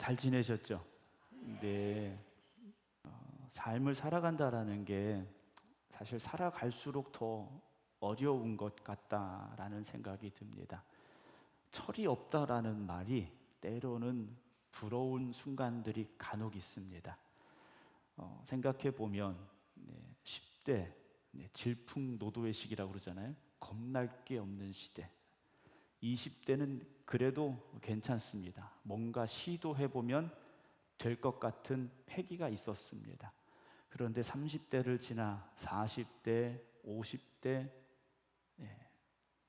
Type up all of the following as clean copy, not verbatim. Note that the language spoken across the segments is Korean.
잘 지내셨죠? 네. 삶을 살아간다라는 게 사실 살아갈수록 더 어려운 것 같다라는 생각이 듭니다. 철이 없다라는 말이 때로는 부러운 순간들이 간혹 있습니다. 생각해 보면 10대 질풍노도의 시기라고 그러잖아요. 겁날 게 없는 시대. 20대는 그래도 괜찮습니다. 뭔가 시도해 보면 될 것 같은 패기가 있었습니다. 그런데 30대를 지나 40대, 50대,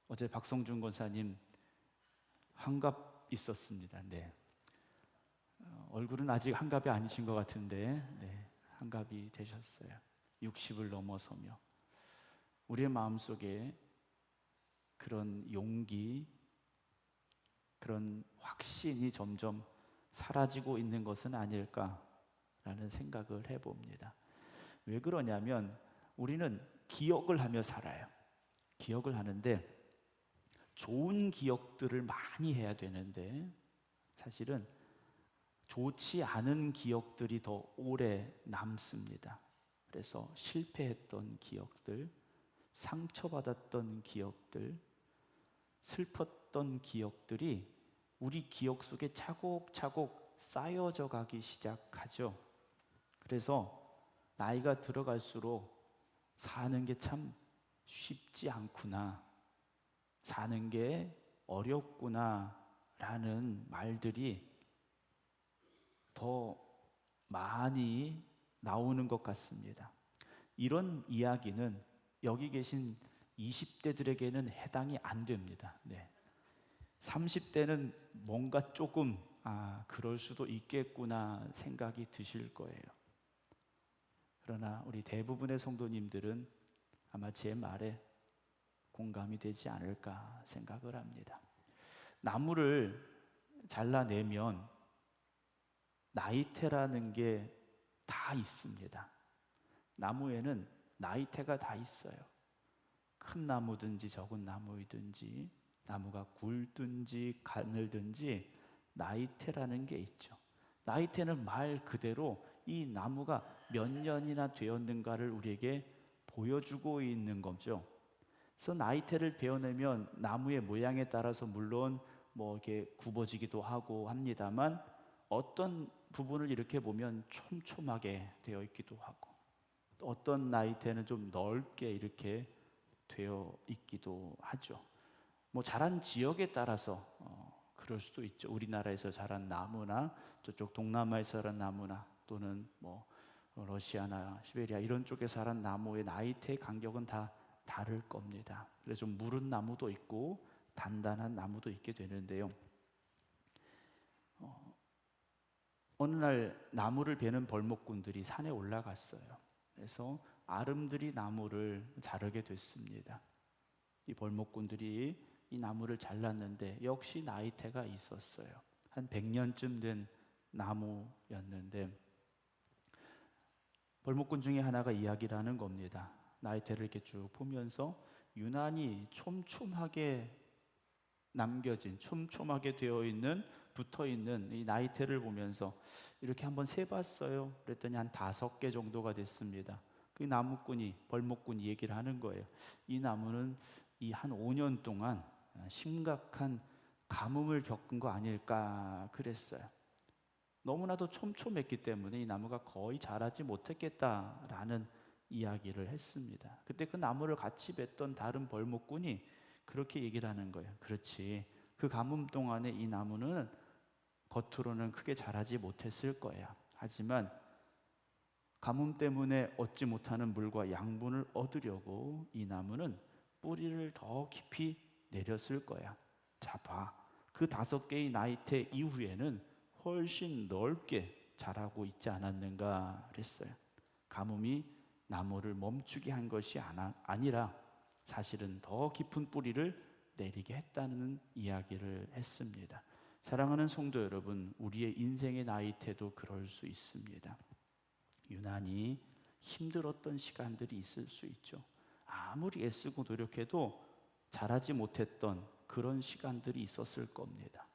어제 박성준 권사님 환갑 있었습니다. 네. 얼굴은 아직 환갑이 아니신 것 같은데, 환갑이 되셨어요. 60을 넘어서며 우리의 마음속에 그런 용기, 그런 확신이 점점 사라지고 있는 것은 아닐까라는 생각을 해봅니다. 왜 그러냐면 우리는 기억을 하며 살아요. 기억을 하는데 좋은 기억들을 많이 해야 되는데 사실은 좋지 않은 기억들이 더 오래 남습니다. 그래서 실패했던 기억들, 상처받았던 기억들, 슬펐던 기억들이 우리 기억 속에 차곡차곡 쌓여져 가기 시작하죠. 그래서 나이가 들어갈수록 사는 게 참 쉽지 않구나, 사는 게 어렵구나 라는 말들이 더 많이 나오는 것 같습니다. 이런 이야기는 여기 계신 20대들에게는 해당이 안 됩니다. 30대는 뭔가 조금 그럴 수도 있겠구나 생각이 드실 거예요. 그러나 우리 대부분의 성도님들은 아마 제 말에 공감이 되지 않을까 생각을 합니다. 나무를 잘라내면 나이테라는 게 다 있습니다. 나무에는 나이테가 다 있어요. 큰 나무든지 적은 나무이든지 나무가 굵든지 가늘든지 나이테라는 게 있죠. 나이테는 말 그대로 이 나무가 몇 년이나 되었는가를 우리에게 보여주고 있는 거죠. 그래서 나이테를 베어내면 나무의 모양에 따라서 물론 이렇게 굽어지기도 하고 합니다만 어떤 부분을 이렇게 보면 촘촘하게 되어 있기도 하고 어떤 나이테는 좀 넓게 이렇게 되어 있기도 하죠. 자란 지역에 따라서 그럴 수도 있죠. 우리나라에서 자란 나무나 저쪽 동남아에서 자란 나무나 또는 러시아나 시베리아 이런 쪽에서 자란 나무의 나이테의 간격은 다 다를 겁니다. 그래서 좀 무른 나무도 있고 단단한 나무도 있게 되는데요. 어느 날 나무를 베는 벌목꾼들이 산에 올라갔어요. 그래서 아름드리 나무를 자르게 됐습니다. 이 벌목꾼들이 이 나무를 잘랐는데 역시 나이테가 있었어요. 한 100년쯤 된 나무였는데 벌목꾼 중에 하나가 이야기를 하는 겁니다. 나이테를 이렇게 쭉 보면서 유난히 촘촘하게 남겨진, 촘촘하게 되어 있는, 붙어 있는 이 나이테를 보면서 이렇게 한번 세봤어요. 그랬더니 한 5개 정도가 됐습니다. 그 나무꾼이, 벌목꾼이 얘기를 하는 거예요. 이 나무는 이 한 5년 동안 심각한 가뭄을 겪은 거 아닐까 그랬어요. 너무나도 촘촘했기 때문에 이 나무가 거의 자라지 못했겠다라는 이야기를 했습니다. 그때 그 나무를 같이 뵀던 다른 벌목꾼이 그렇게 얘기를 하는 거예요. 그렇지, 그 가뭄 동안에 이 나무는 겉으로는 크게 자라지 못했을 거야. 하지만 가뭄 때문에 얻지 못하는 물과 양분을 얻으려고 이 나무는 뿌리를 더 깊이 내렸을 거야. 자, 봐. 그 5개의 나이테 이후에는 훨씬 넓게 자라고 있지 않았는가 그랬어요. 가뭄이 나무를 멈추게 한 것이 아니라 사실은 더 깊은 뿌리를 내리게 했다는 이야기를 했습니다. 사랑하는 성도 여러분, 우리의 인생의 나이테도 그럴 수 있습니다. 유난히 힘들었던 시간들이 있을 수 있죠. 아무리 애쓰고 노력해도 자라지 못했던 그런 시간들이 있었을 겁니다.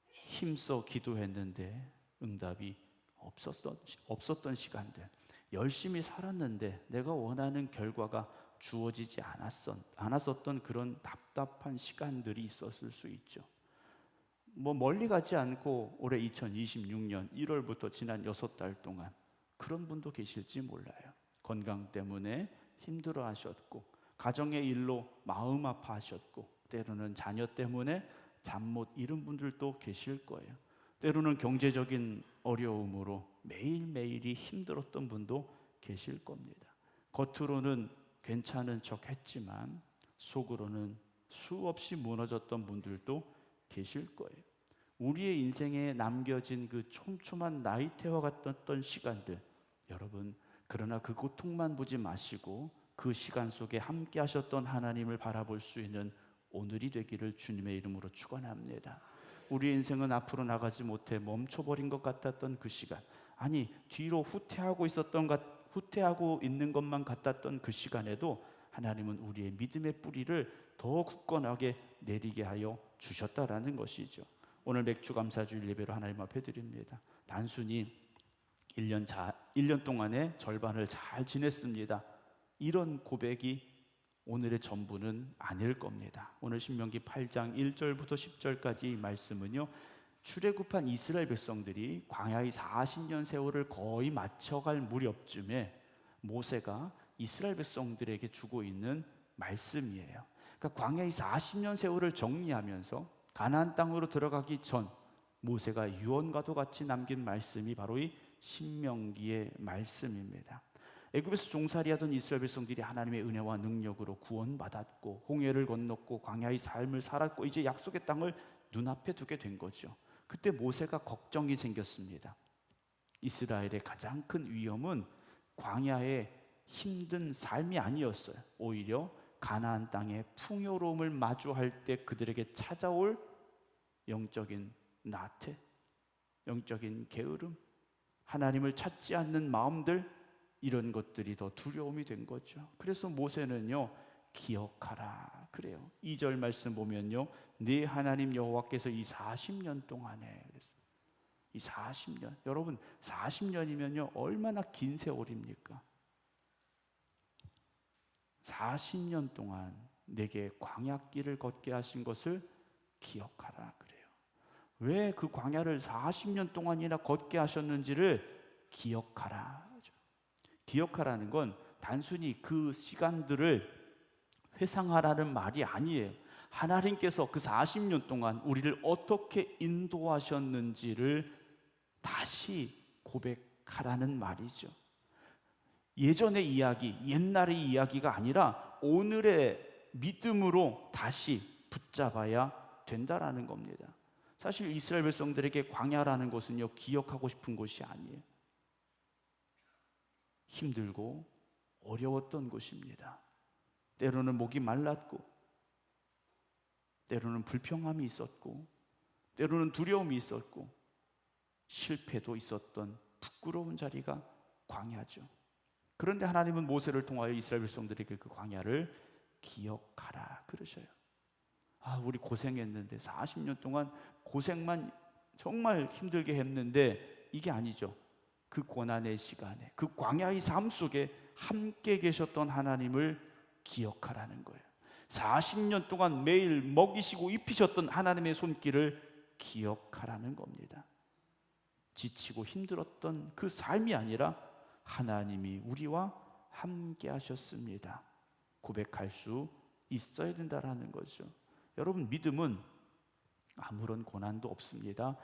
힘써 기도했는데 응답이 없었던 시간들, 열심히 살았는데 내가 원하는 결과가 주어지지 않았었던 그런 답답한 시간들이 있었을 수 있죠. 멀리 가지 않고 올해 2026년 1월부터 지난 6달 동안 그런 분도 계실지 몰라요. 건강 때문에 힘들어 하셨고, 가정의 일로 마음 아파하셨고, 때로는 자녀 때문에 잠 못 이룬 분들도 계실 거예요. 때로는 경제적인 어려움으로 매일매일이 힘들었던 분도 계실 겁니다. 겉으로는 괜찮은 척 했지만 속으로는 수없이 무너졌던 분들도 계실 거예요. 우리의 인생에 남겨진 그 촘촘한 나이테와 같았던 시간들, 여러분, 그러나 그 고통만 보지 마시고 그 시간 속에 함께 하셨던 하나님을 바라볼 수 있는 오늘이 되기를 주님의 이름으로 축원합니다. 우리 인생은 앞으로 나가지 못해 멈춰버린 것 같았던 그 시간, 아니 뒤로 후퇴하고 있는 것만 같았던 그 시간에도 하나님은 우리의 믿음의 뿌리를 더 굳건하게 내리게 하여 주셨다라는 것이죠. 오늘 맥주 감사주일 예배로 하나님 앞에 드립니다. 단순히 1년 동안의 절반을 잘 지냈습니다, 이런 고백이 오늘의 전부는 아닐 겁니다. 오늘 신명기 8장 1절부터 10절까지 이 말씀은요, 출애굽한 이스라엘 백성들이 광야의 40년 세월을 거의 마쳐갈 무렵쯤에 모세가 이스라엘 백성들에게 주고 있는 말씀이에요. 그러니까 광야의 40년 세월을 정리하면서 가나안 땅으로 들어가기 전 모세가 유언과도 같이 남긴 말씀이 바로 이 신명기의 말씀입니다. 애굽에서 종살이하던 이스라엘 백성들이 하나님의 은혜와 능력으로 구원받았고 홍해를 건넜고 광야의 삶을 살았고 이제 약속의 땅을 눈앞에 두게 된 거죠. 그때 모세가 걱정이 생겼습니다. 이스라엘의 가장 큰 위험은 광야의 힘든 삶이 아니었어요. 오히려 가나안 땅의 풍요로움을 마주할 때 그들에게 찾아올 영적인 나태, 영적인 게으름, 하나님을 찾지 않는 마음들, 이런 것들이 더 두려움이 된 거죠. 그래서 모세는요, 기억하라 그래요. 2절 말씀 보면요, 네 하나님 여호와께서 이 40년 동안에, 이 40년, 여러분 40년이면요 얼마나 긴 세월입니까? 40년 동안 내게 광야길을 걷게 하신 것을 기억하라 그래요. 왜 그 광야를 40년 동안이나 걷게 하셨는지를 기억하라. 기억하라는 건 단순히 그 시간들을 회상하라는 말이 아니에요. 하나님께서 그 40년 동안 우리를 어떻게 인도하셨는지를 다시 고백하라는 말이죠. 예전의 이야기, 옛날의 이야기가 아니라 오늘의 믿음으로 다시 붙잡아야 된다라는 겁니다. 사실 이스라엘 백성들에게 광야라는 것은요, 기억하고 싶은 곳이 아니에요. 힘들고 어려웠던 곳입니다. 때로는 목이 말랐고, 때로는 불평함이 있었고, 때로는 두려움이 있었고, 실패도 있었던 부끄러운 자리가 광야죠. 그런데 하나님은 모세를 통하여 이스라엘 백성들에게 그 광야를 기억하라 그러셔요. 우리 고생했는데 40년 동안 고생만 정말 힘들게 했는데, 이게 아니죠. 그 고난의 시간에, 그 광야의 삶 속에 함께 계셨던 하나님을 기억하라는 거예요. 40년 동안 매일 먹이시고 입히셨던 하나님의 손길을 기억하라는 겁니다. 지치고 힘들었던 그 삶이 아니라 하나님이 우리와 함께 하셨습니다, 고백할 수 있어야 된다는 거죠. 여러분, 믿음은 아무런 고난도 없습니다.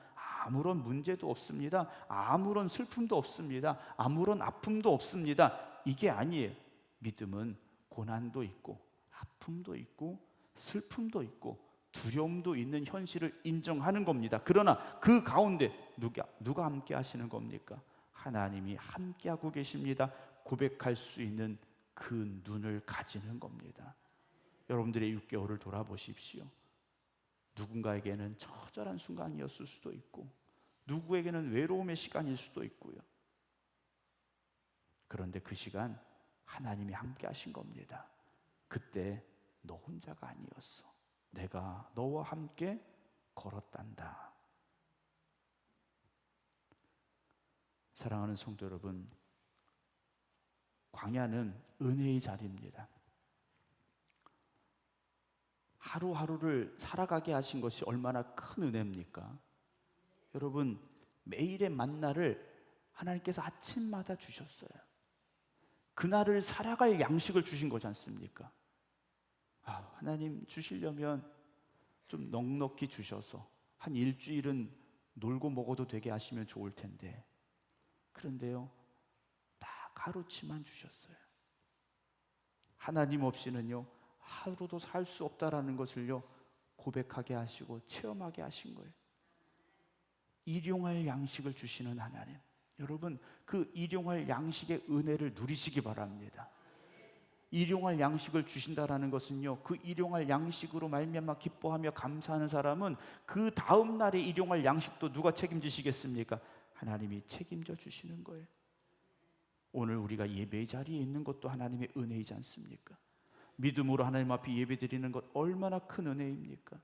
아무런 문제도 없습니다. 아무런 슬픔도 없습니다. 아무런 아픔도 없습니다. 이게 아니에요. 믿음은 고난도 있고 아픔도 있고 슬픔도 있고 두려움도 있는 현실을 인정하는 겁니다. 그러나 그 가운데 누가 함께 하시는 겁니까? 하나님이 함께하고 계십니다. 고백할 수 있는 그 눈을 가지는 겁니다. 여러분들의 6개월을 돌아보십시오. 누군가에게는 처절한 순간이었을 수도 있고, 누구에게는 외로움의 시간일 수도 있고요. 그런데 그 시간 하나님이 함께 하신 겁니다. 그때 너 혼자가 아니었어. 내가 너와 함께 걸었단다. 사랑하는 성도 여러분, 광야는 은혜의 자리입니다. 하루하루를 살아가게 하신 것이 얼마나 큰 은혜입니까? 여러분, 매일의 만나를 하나님께서 아침마다 주셨어요. 그날을 살아갈 양식을 주신 거지 않습니까? 하나님 주시려면 좀 넉넉히 주셔서 한 일주일은 놀고 먹어도 되게 하시면 좋을 텐데, 그런데요, 딱 하루치만 주셨어요. 하나님 없이는요 하루도 살 수 없다라는 것을요 고백하게 하시고 체험하게 하신 거예요. 일용할 양식을 주시는 하나님, 여러분 그 일용할 양식의 은혜를 누리시기 바랍니다. 일용할 양식을 주신다라는 것은요, 그 일용할 양식으로 말미암아 기뻐하며 감사하는 사람은 그 다음 날의 일용할 양식도 누가 책임지시겠습니까? 하나님이 책임져 주시는 거예요. 오늘 우리가 예배의 자리에 있는 것도 하나님의 은혜이지 않습니까? 믿음으로 하나님 앞에 예배드리는 것 얼마나 큰 은혜입니까?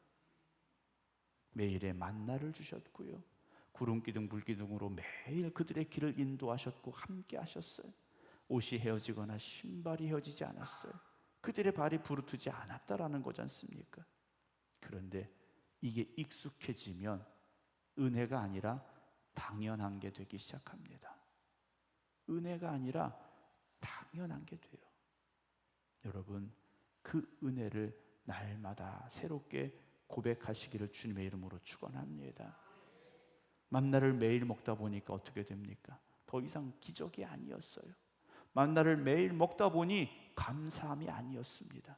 매일의 만나를 주셨고요, 구름기둥 불기둥으로 매일 그들의 길을 인도하셨고 함께 하셨어요. 옷이 헤어지거나 신발이 헤어지지 않았어요. 그들의 발이 부르트지 않았다라는 거지 않습니까? 그런데 이게 익숙해지면 은혜가 아니라 당연한 게 되기 시작합니다. 은혜가 아니라 당연한 게 돼요. 여러분, 그 은혜를 날마다 새롭게 고백하시기를 주님의 이름으로 축원합니다. 만나를 매일 먹다 보니까 어떻게 됩니까? 더 이상 기적이 아니었어요. 만나를 매일 먹다 보니 감사함이 아니었습니다.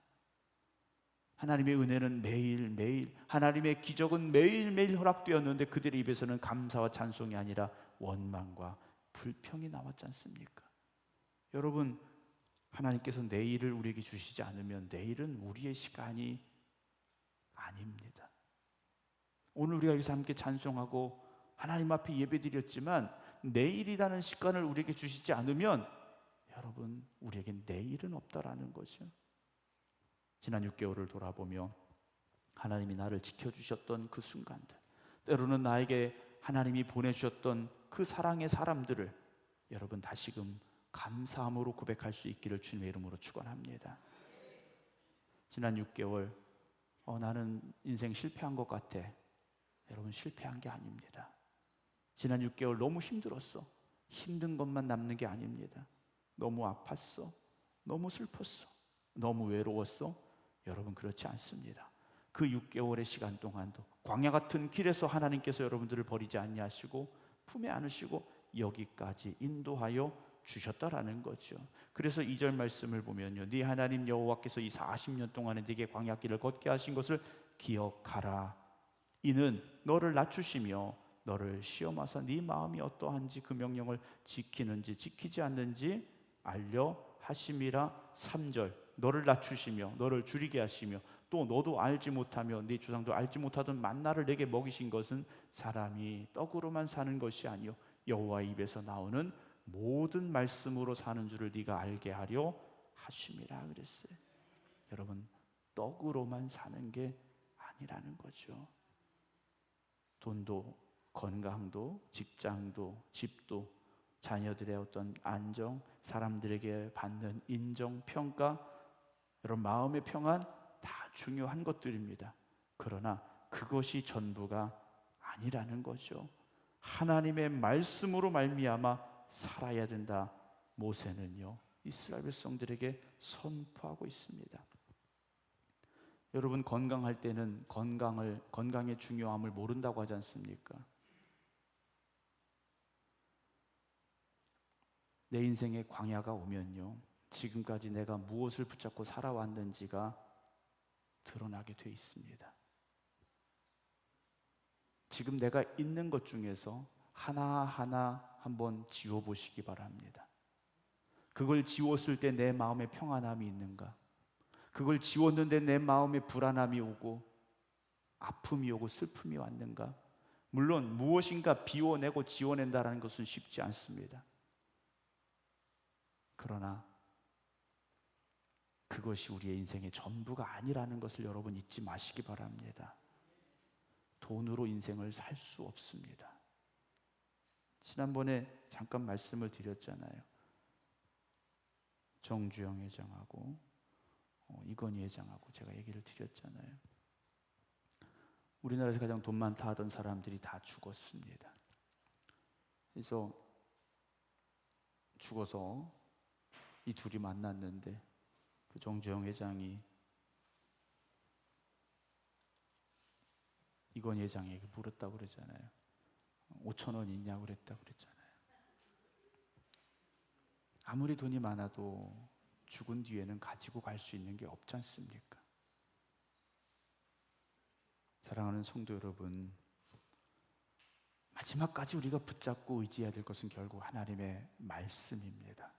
하나님의 은혜는 매일매일, 하나님의 기적은 매일매일 허락되었는데 그들의 입에서는 감사와 찬송이 아니라 원망과 불평이 나왔지 않습니까? 여러분, 하나님께서 내일을 우리에게 주시지 않으면 내일은 우리의 시간이 아닙니다. 오늘 우리가 여기서 함께 찬송하고 하나님 앞에 예배드렸지만 내일이라는 시간을 우리에게 주시지 않으면 여러분, 우리에겐 내일은 없다라는 거죠. 지난 6개월을 돌아보며 하나님이 나를 지켜주셨던 그 순간들, 때로는 나에게 하나님이 보내주셨던 그 사랑의 사람들을 여러분 다시금 감사함으로 고백할 수 있기를 주님의 이름으로 축원합니다. 지난 6개월 나는 인생 실패한 것 같아. 여러분, 실패한 게 아닙니다. 지난 6개월 너무 힘들었어. 힘든 것만 남는 게 아닙니다. 너무 아팠어. 너무 슬펐어. 너무 외로웠어. 여러분, 그렇지 않습니다. 그 6개월의 시간 동안도 광야 같은 길에서 하나님께서 여러분들을 버리지 아니하시고 품에 안으시고 여기까지 인도하여 주셨다라는 거죠. 그래서 2절 말씀을 보면요, 네 하나님 여호와께서 이 40년 동안에 네게 광야길을 걷게 하신 것을 기억하라. 이는 너를 낮추시며 너를 시험하사 네 마음이 어떠한지 그 명령을 지키는지 지키지 않는지 알려 하심이라. 3절, 너를 낮추시며 너를 줄이게 하시며 또 너도 알지 못하며 네 조상도 알지 못하던 만나를 내게 먹이신 것은 사람이 떡으로만 사는 것이 아니요 여호와의 입에서 나오는 모든 말씀으로 사는 줄을 네가 알게 하려 하심이라 그랬어요. 여러분, 떡으로만 사는 게 아니라는 거죠. 돈도 건강도 직장도 집도 자녀들의 어떤 안정, 사람들에게 받는 인정, 평가, 여러분 마음의 평안 다 중요한 것들입니다. 그러나 그것이 전부가 아니라는 거죠. 하나님의 말씀으로 말미암아 살아야 된다. 모세는요 이스라엘 백성들에게 선포하고 있습니다. 여러분, 건강할 때는 건강의 중요함을 모른다고 하지 않습니까? 내 인생에 광야가 오면요, 지금까지 내가 무엇을 붙잡고 살아왔는지가 드러나게 돼 있습니다. 지금 내가 있는 것 중에서 하나하나 한번 지워보시기 바랍니다. 그걸 지웠을 때 내 마음에 평안함이 있는가? 그걸 지웠는데 내 마음에 불안함이 오고 아픔이 오고 슬픔이 왔는가? 물론 무엇인가 비워내고 지워낸다는 것은 쉽지 않습니다. 그러나 그것이 우리의 인생의 전부가 아니라는 것을 여러분 잊지 마시기 바랍니다. 돈으로 인생을 살 수 없습니다. 지난번에 잠깐 말씀을 드렸잖아요. 정주영 회장하고 이건희 회장하고 제가 얘기를 드렸잖아요. 우리나라에서 가장 돈 많다 하던 사람들이 다 죽었습니다. 그래서 죽어서 이 둘이 만났는데 그 정주영 회장이 이건희 회장에게 물었다고 그러잖아요. 5천 원 있냐고 그랬다고 그랬잖아요. 아무리 돈이 많아도 죽은 뒤에는 가지고 갈 수 있는 게 없지 않습니까? 사랑하는 성도 여러분, 마지막까지 우리가 붙잡고 의지해야 될 것은 결국 하나님의 말씀입니다.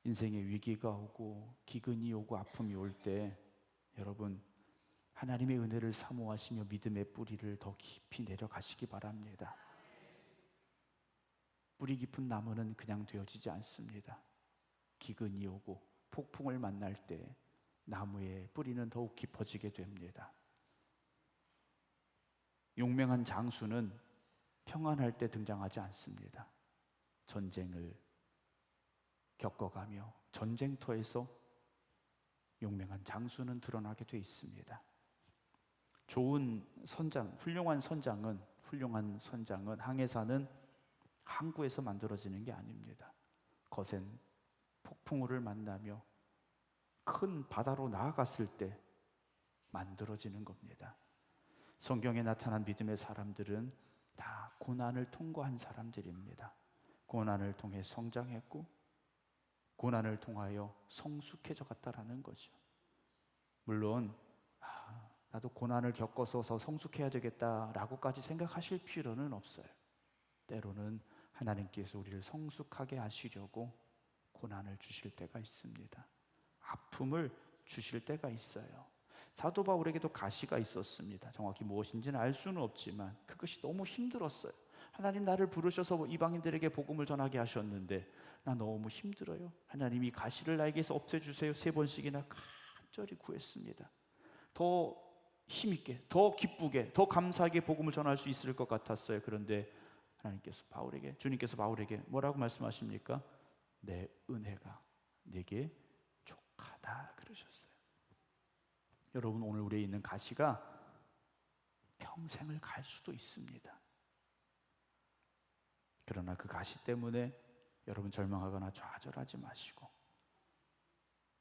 인생에 위기가 오고 기근이 오고 아픔이 올 때 여러분 하나님의 은혜를 사모하시며 믿음의 뿌리를 더 깊이 내려가시기 바랍니다. 뿌리 깊은 나무는 그냥 되어지지 않습니다. 기근이 오고 폭풍을 만날 때 나무의 뿌리는 더욱 깊어지게 됩니다. 용맹한 장수는 평안할 때 등장하지 않습니다. 전쟁을 겪어가며 전쟁터에서 용맹한 장수는 드러나게 돼 있습니다. 좋은 선장, 훌륭한 선장은 항해사는 항구에서 만들어지는 게 아닙니다. 거센 폭풍우를 만나며 큰 바다로 나아갔을 때 만들어지는 겁니다. 성경에 나타난 믿음의 사람들은 다 고난을 통과한 사람들입니다. 고난을 통해 성장했고 고난을 통하여 성숙해져 갔다라는 거죠. 물론 나도 고난을 겪어서 더 성숙해야 되겠다라고까지 생각하실 필요는 없어요. 때로는 하나님께서 우리를 성숙하게 하시려고 고난을 주실 때가 있습니다. 아픔을 주실 때가 있어요. 사도 바울에게도 가시가 있었습니다. 정확히 무엇인지는 알 수는 없지만 그것이 너무 힘들었어요. 하나님 나를 부르셔서 이방인들에게 복음을 전하게 하셨는데 나 너무 힘들어요. 하나님이 가시를 나에게서 없애주세요. 3번씩이나 간절히 구했습니다. 더 힘있게, 더 기쁘게, 더 감사하게 복음을 전할 수 있을 것 같았어요. 그런데 주님께서 바울에게 뭐라고 말씀하십니까? 내 은혜가 네게 족하다 그러셨어요. 여러분 오늘 우리에 있는 가시가 평생을 갈 수도 있습니다. 그러나 그 가시 때문에 여러분 절망하거나 좌절하지 마시고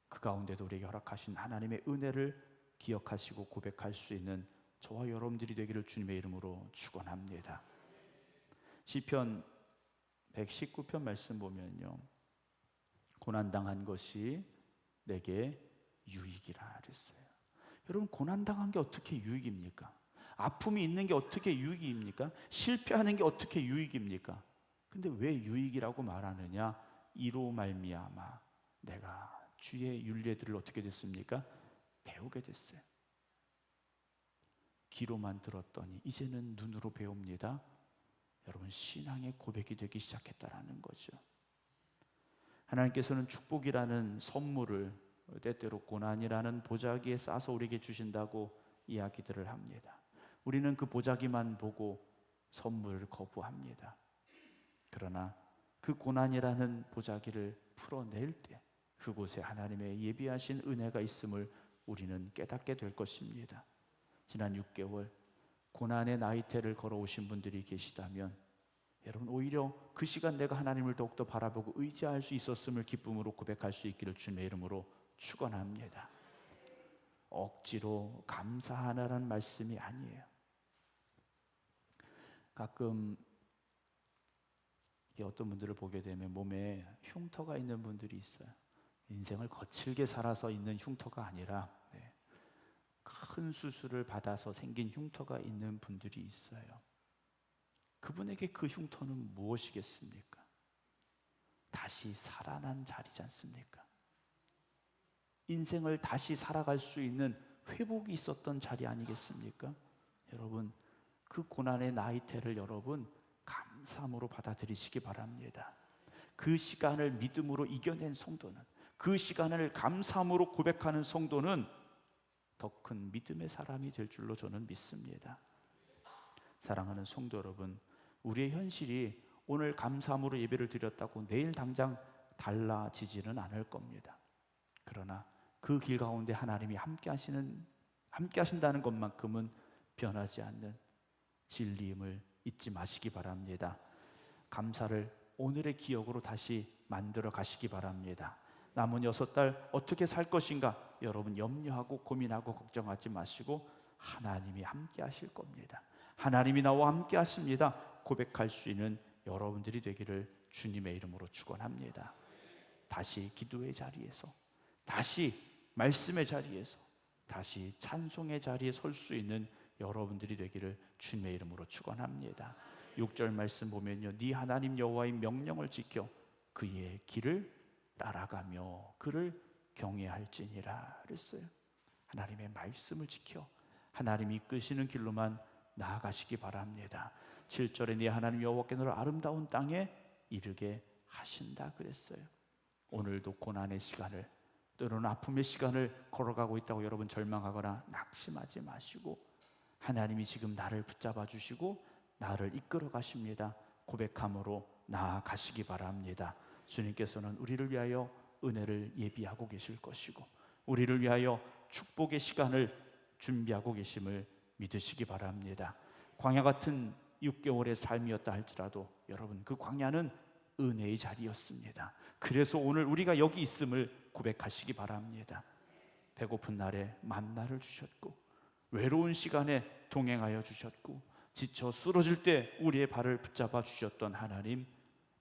그 가운데도 우리에게 허락하신 하나님의 은혜를 기억하시고 고백할 수 있는 저와 여러분들이 되기를 주님의 이름으로 축원합니다. 시편 119편 말씀 보면요, 고난당한 것이 내게 유익이라 그랬어요. 여러분 고난당한 게 어떻게 유익입니까? 아픔이 있는 게 어떻게 유익입니까? 실패하는 게 어떻게 유익입니까? 근데 왜 유익이라고 말하느냐? 이로 말미암아 내가 주의 율례들을 어떻게 됐습니까? 배우게 됐어요. 귀로만 들었더니 이제는 눈으로 배웁니다. 여러분 신앙의 고백이 되기 시작했다라는 거죠. 하나님께서는 축복이라는 선물을 때때로 고난이라는 보자기에 싸서 우리에게 주신다고 이야기들을 합니다. 우리는 그 보자기만 보고 선물을 거부합니다. 그러나 그 고난이라는 보자기를 풀어낼 때 그곳에 하나님의 예비하신 은혜가 있음을 우리는 깨닫게 될 것입니다. 지난 6개월 고난의 나이테를 걸어오신 분들이 계시다면 여러분 오히려 그 시간 내가 하나님을 더욱더 바라보고 의지할 수 있었음을 기쁨으로 고백할 수 있기를 주님의 이름으로 축원합니다. 억지로 감사하라는 말씀이 아니에요. 가끔 어떤 분들을 보게 되면 몸에 흉터가 있는 분들이 있어요. 인생을 거칠게 살아서 있는 흉터가 아니라 큰 수술을 받아서 생긴 흉터가 있는 분들이 있어요. 그분에게 그 흉터는 무엇이겠습니까? 다시 살아난 자리지 않습니까? 인생을 다시 살아갈 수 있는 회복이 있었던 자리 아니겠습니까? 여러분 그 고난의 나이테를 여러분 감사함으로 받아들이시기 바랍니다. 그 시간을 믿음으로 이겨낸 성도는, 그 시간을 감사함으로 고백하는 성도는 더 큰 믿음의 사람이 될 줄로 저는 믿습니다. 사랑하는 성도 여러분, 우리의 현실이 오늘 감사함으로 예배를 드렸다고 내일 당장 달라지지는 않을 겁니다. 그러나 그 길 가운데 하나님이 함께 하신다는 것만큼은 변하지 않는 진리임을 잊지 마시기 바랍니다. 감사를 오늘의 기억으로 다시 만들어 가시기 바랍니다. 남은 6달 어떻게 살 것인가 여러분 염려하고 고민하고 걱정하지 마시고 하나님이 함께 하실 겁니다. 하나님이 나와 함께 하십니다. 고백할 수 있는 여러분들이 되기를 주님의 이름으로 축원합니다. 다시 기도의 자리에서, 다시 말씀의 자리에서, 다시 찬송의 자리에 설 수 있는 여러분들이 되기를 주님의 이름으로 축원합니다. 6절 말씀 보면요, 네 하나님 여호와의 명령을 지켜 그의 길을 따라가며 그를 경외할지니라 그랬어요. 하나님의 말씀을 지켜 하나님이 이끄시는 길로만 나아가시기 바랍니다. 7절에 네 하나님 여호와께 너를 아름다운 땅에 이르게 하신다 그랬어요. 오늘도 고난의 시간을, 때로는 아픔의 시간을 걸어가고 있다고 여러분 절망하거나 낙심하지 마시고 하나님이 지금 나를 붙잡아 주시고 나를 이끌어 가십니다. 고백함으로 나아가시기 바랍니다. 주님께서는 우리를 위하여 은혜를 예비하고 계실 것이고 우리를 위하여 축복의 시간을 준비하고 계심을 믿으시기 바랍니다. 광야 같은 6개월의 삶이었다 할지라도 여러분 그 광야는 은혜의 자리였습니다. 그래서 오늘 우리가 여기 있음을 고백하시기 바랍니다. 배고픈 날에 만나를 주셨고 외로운 시간에 동행하여 주셨고 지쳐 쓰러질 때 우리의 발을 붙잡아 주셨던 하나님,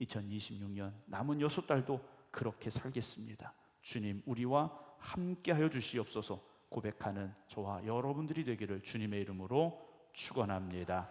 2026년 남은 6달도 그렇게 살겠습니다. 주님 우리와 함께하여 주시옵소서 고백하는 저와 여러분들이 되기를 주님의 이름으로 축원합니다.